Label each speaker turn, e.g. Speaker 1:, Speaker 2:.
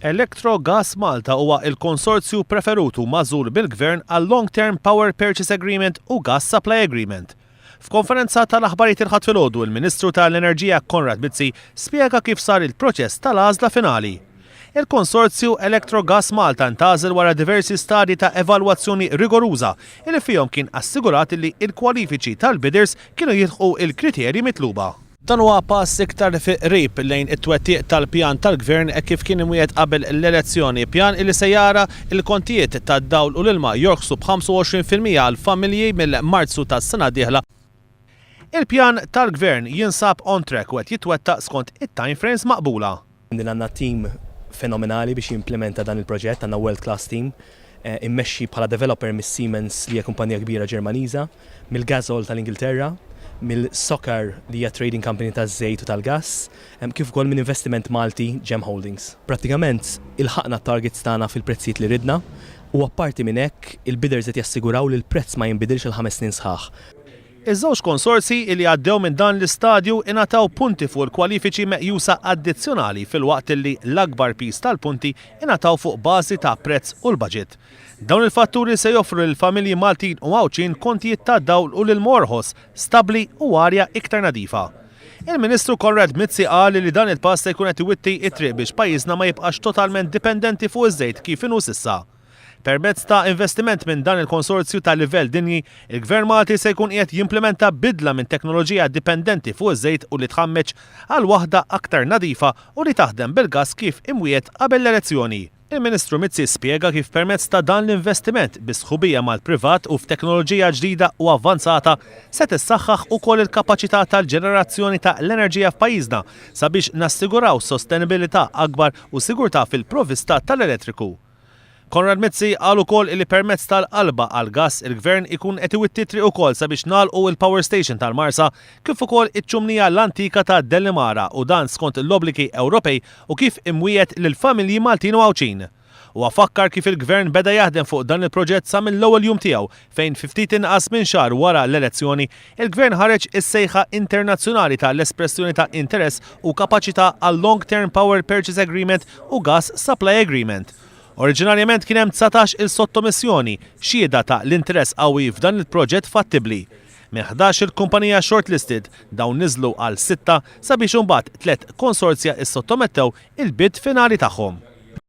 Speaker 1: Electrogas Malta huwa il-konsorzju preferutu magħżul bil-Gvern għal Long-Term Power Purchase Agreement u Gas Supply Agreement. F'konferenza tal-aħbarijiet il-ħadd filgħodu, il-Ministru tal-Enerġija Konrad Mizzi spjega kif sar il-proċess tal-għażla finali. Il-konsorzju Electrogas Malta ntażel wara diversi stadji ta' evalwazzjoni rigoruża li fihom kien assigurat li l-kwalifiċi tal-bidders kienu jilħqu il-kriterji mitluba. Dan huwa pass iktar qrib lejn it-twettiq tal-pjan tal-Gvern kif kien imwiegħed qabel l-elezzjoni, pjan li se jara l-kontijiet tad-dawl u l-ilma jorħsu b'25% għal familji mill-Marzu tas-sena d-dieħla. Il-pjan tal-Gvern jinsab on track u qed jitwettaq skont it-time frames maqbula.
Speaker 2: Għandna tim fenomenali biex jimplementa dan il-proġett, għandna world class team, immexxi bħala developer mis-Siemens li hija kumpanija kbira Ġermaniża, mill-Gazol tal-Ingilterra, mill-Sokar li hija trading company taż-żejt u tal-gass, kif ukoll minn investiment Malti Gem Holdings. Prattikament ilħaqna t-targets tagħna fil-prezzijiet li ridna u apparti minn hekk il-bidders qed jassiguraw li l-prezz ma jinbidilx il-5 snin sħaħ.
Speaker 1: Iż-żewġ konsorzi li għaddew minn dan l-istadju ingħataw punti fuq il-kwalifiċi meqjusa addizzjonali filwaqt li l-akbar pis tal-punti ingħataw fuq bażi ta' prezz u l-baġit. Dawn il-fatturi se joffru lill-familji Maltin u Għawċin kontijiet ta' dawl u l-morħos stabbli u arja iktar nadifa. Il-Ministru Konrad Mizzi qal li dan il-pass se jkun qed iwitti t-triq biex pajjiżna ma jibqax totalment dipendenti fuq iż-żejt kif inhu s'issa. Permezz ta' investiment minn dan il-konsorzju ta' livell dinji, il-Gvern Malti se jkun qiegħed jimplementa bidla minn teknoloġija dipendenti fuq iż-żejt u li tħammeġ għal waħda aktar nadifa u li taħdem bil-gass kif imwiet qabel l-elezzjoni. Il-Ministru Mizzi spjega kif permezz ta' dan l-investiment bi sħubija mal-privat u f'teknoloġija ġdida u avvanzata se tissaħħaħ ukoll il-kapaċità tal-ġenerazzjoni ta' l-enerġija f'pajjiżna sabiex nassiguraw sostenibilità akbar u sigurtà fil-provvista tal-elettriku. Konrad Mizzi qal ukoll li permezz tal-qalba għal gass il-Gvern ikun qed iwittitri wkoll sabiex nagħlqu il-Power Station tal-Marsa kif ukoll iċ-ċumnija l-antika ta' Dellimara u dan skont l-obbligi Ewropej u kif imwiet lill-familji Maltin u Għawċin. U għafakkar kif il-Gvern beda jaħdem fuq dan il-proġett sa mill-ewwel jum tiegħu fejn ftit inqas minn xahar wara l-elezzjoni il-Gvern ħareġ is-sejħa internazzjonali tal-espressjoni ta' interess u kapaċità għal Long-Term Power Purchase Agreement u Gas Supply Agreement. Oriġinarjament kien hemm 19 il-sottomissjoni xhieda ta' l-interess qawwi f'dan il-proġett fattibbli. Minn 11 il-kumpanija shortlisted dawn niżlu għal 6 sabiex imbagħad 3 konsorzja issottomettew il-bid finali tagħhom.